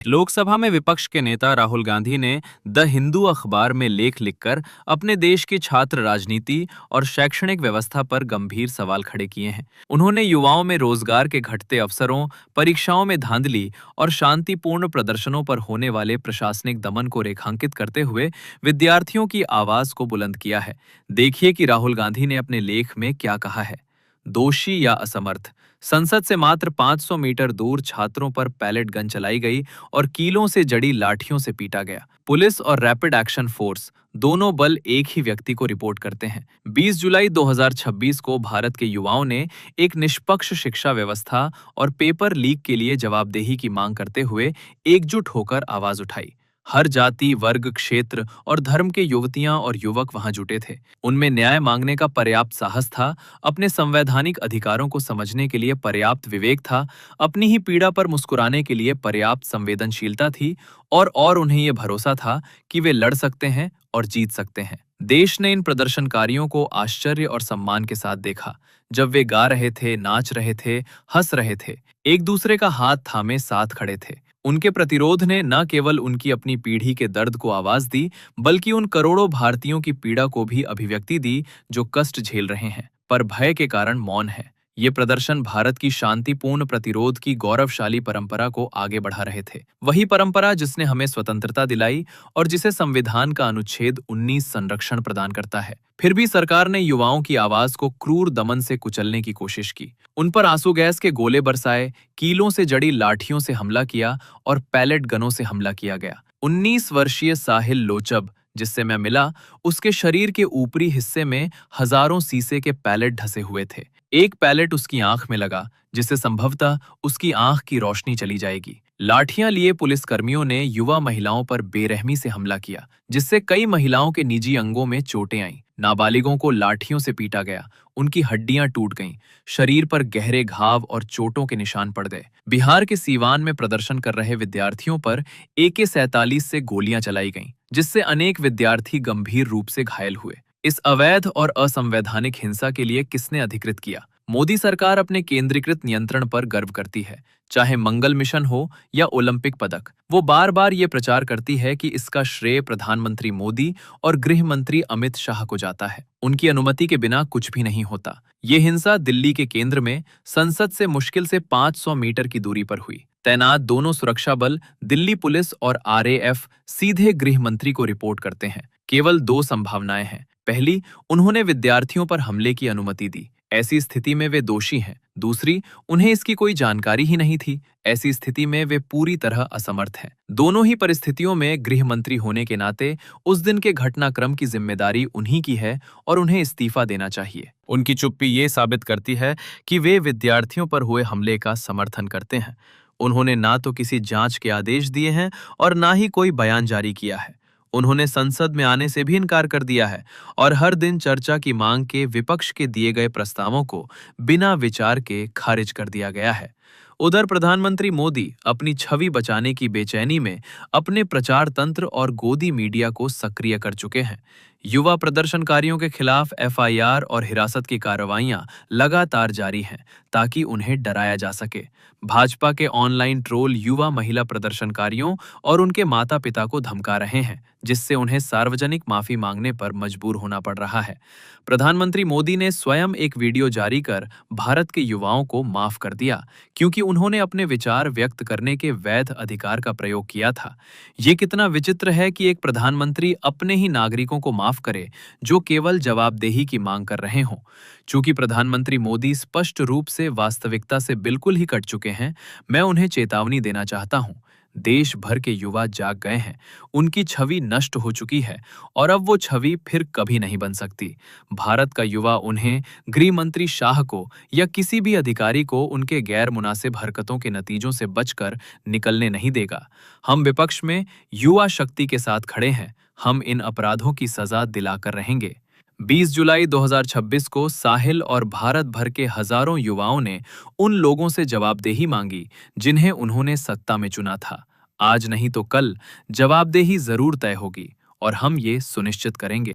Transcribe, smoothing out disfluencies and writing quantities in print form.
लोकसभा में विपक्ष के नेता राहुल गांधी ने द हिंदू अखबार में लेख लिखकर अपने देश की छात्र राजनीति और शैक्षणिक व्यवस्था पर गंभीर सवाल खड़े किए हैं। उन्होंने युवाओं में रोजगार के घटते अवसरों, परीक्षाओं में धांधली और शांतिपूर्ण प्रदर्शनों पर होने वाले प्रशासनिक दमन को रेखांकित करते हुए विद्यार्थियों की आवाज को बुलंद किया है। देखिए कि राहुल गांधी ने अपने लेख में क्या कहा है। दोषी या असमर्थ। संसद से मात्र 500 मीटर दूर छात्रों पर पैलेट गन चलाई गई और कीलों से जड़ी लाठियों से पीटा गया। पुलिस और रैपिड एक्शन फोर्स दोनों बल एक ही व्यक्ति को रिपोर्ट करते हैं। 20 जुलाई 2026 को भारत के युवाओं ने एक निष्पक्ष शिक्षा व्यवस्था और पेपर लीक के लिए जवाबदेही की मांग करते हुए एकजुट होकर आवाज उठाई। हर जाति, वर्ग, क्षेत्र और धर्म के युवतियां और युवक वहां जुटे थे। उनमें न्याय मांगने का पर्याप्त साहस था, अपने संवैधानिक अधिकारों को समझने के लिए पर्याप्त विवेक था, अपनी ही पीड़ा पर मुस्कुराने के लिए पर्याप्त संवेदनशीलता थी और उन्हें यह भरोसा था कि वे लड़ सकते हैं और जीत सकते हैं। देश ने इन प्रदर्शनकारियों को आश्चर्य और सम्मान के साथ देखा। जब वे गा रहे थे, नाच रहे थे, हंस रहे थे, एक दूसरे का हाथ थामे साथ खड़े थे। उनके प्रतिरोध ने न केवल उनकी अपनी पीढ़ी के दर्द को आवाज दी, बल्कि उन करोड़ों भारतीयों की पीड़ा को भी अभिव्यक्ति दी जो कष्ट झेल रहे हैं पर भय के कारण मौन है। ये प्रदर्शन भारत की शांतिपूर्ण प्रतिरोध की गौरवशाली परंपरा को आगे बढ़ा रहे थे। वही परंपरा जिसने हमें स्वतंत्रता दिलाई और जिसे संविधान का अनुच्छेद 19 संरक्षण प्रदान करता है। फिर भी सरकार ने युवाओं की आवाज को क्रूर दमन से कुचलने की कोशिश की। उन पर आंसू गैस के गोले बरसाए, कीलों से जड़ी लाठियों से हमला किया और पैलेट गनों से हमला किया गया। 19 वर्षीय साहिल लोचब, जिससे मैं मिला, उसके शरीर के ऊपरी हिस्से में हजारों शीशे के पैलेट ढसे हुए थे। एक पैलेट उसकी आंख में लगा, जिससे संभवतः उसकी आंख की रोशनी चली जाएगी। लाठियां लिए पुलिसकर्मियों ने युवा महिलाओं पर बेरहमी से हमला किया, जिससे कई महिलाओं के निजी अंगों में चोटें आईं। नाबालिगों को लाठियों से पीटा गया, उनकी हड्डियां टूट गईं, शरीर पर गहरे घाव और चोटों के निशान पड़ गए। बिहार के सीवान में प्रदर्शन कर रहे विद्यार्थियों पर AK-47 से गोलियां चलाई गईं, जिससे अनेक विद्यार्थी गंभीर रूप से घायल हुए। इस अवैध और असंवैधानिक हिंसा के लिए किसने अधिकृत किया? मोदी सरकार अपने केंद्रीकृत नियंत्रण पर गर्व करती है। चाहे मंगल मिशन हो या ओलंपिक पदक, वो बार बार ये प्रचार करती है कि इसका श्रेय प्रधानमंत्री मोदी और गृह मंत्री अमित शाह को जाता है। उनकी अनुमति के बिना कुछ भी नहीं होता। ये हिंसा दिल्ली के केंद्र में संसद से मुश्किल से 500 मीटर की दूरी पर हुई। तैनात दोनों सुरक्षा बल, दिल्ली पुलिस और RAF सीधे गृह मंत्री को रिपोर्ट करते हैं। केवल 2 संभावनाएं हैं। पहली, उन्होंने विद्यार्थियों पर हमले की अनुमति दी। ऐसी स्थिति में वे दोषी हैं। दूसरी, उन्हें इसकी कोई जानकारी ही नहीं थी। ऐसी स्थिति में वे पूरी तरह असमर्थ हैं। दोनों ही परिस्थितियों में गृह मंत्री होने के नाते उस दिन के घटनाक्रम की जिम्मेदारी उन्हीं की है और उन्हें इस्तीफा देना चाहिए। उनकी चुप्पी ये साबित करती है कि वे विद्यार्थियों पर हुए हमले का समर्थन करते हैं। उन्होंने ना तो किसी जांच के आदेश दिए हैं और ना ही कोई बयान जारी किया है। उन्होंने संसद में आने से भी इनकार कर दिया है और हर दिन चर्चा की मांग के विपक्ष के दिए गए प्रस्तावों को बिना विचार के खारिज कर दिया गया है। उधर प्रधानमंत्री मोदी अपनी छवि बचाने की बेचैनी में अपने प्रचार तंत्र और गोदी मीडिया को सक्रिय कर चुके हैं। युवा प्रदर्शनकारियों के खिलाफ FIR और हिरासत की कार्रवाइयां लगातार जारी हैं ताकि उन्हें डराया जा सके। भाजपा के ऑनलाइन ट्रोल युवा महिला प्रदर्शनकारियों और उनके माता पिता को धमका रहे हैं, जिससे उन्हें सार्वजनिक माफी मांगने पर मजबूर होना पड़ रहा है। प्रधानमंत्री मोदी ने स्वयं एक वीडियो जारी कर भारत के युवाओं को माफ कर दिया, क्योंकि उन्होंने अपने विचार व्यक्त करने के वैध अधिकार का प्रयोग किया था। ये कितना विचित्र है कि एक प्रधानमंत्री अपने ही नागरिकों को माफ करे जो केवल जवाबदेही की मांग कर रहे हों। चूंकि प्रधानमंत्री मोदी स्पष्ट रूप से वास्तविकता से बिल्कुल ही कट चुके हैं, मैं उन्हें चेतावनी देना चाहता हूं। देश भर के युवा जाग गए हैं, उनकी छवि नष्ट हो चुकी है और अब वो छवि फिर कभी नहीं बन सकती। भारत का युवा उन्हें, गृह मंत्री शाह को या किसी भी अधिकारी को उनके गैर मुनासिब हरकतों के नतीजों से बचकर निकलने नहीं देगा। हम विपक्ष में युवा शक्ति के साथ खड़े हैं। हम इन अपराधों की सजा दिलाकर रहेंगे। 20 जुलाई 2026 को साहिल और भारत भर के हजारों युवाओं ने उन लोगों से जवाबदेही मांगी जिन्हें उन्होंने सत्ता में चुना था। आज नहीं तो कल जवाबदेही जरूर तय होगी और हम ये सुनिश्चित करेंगे।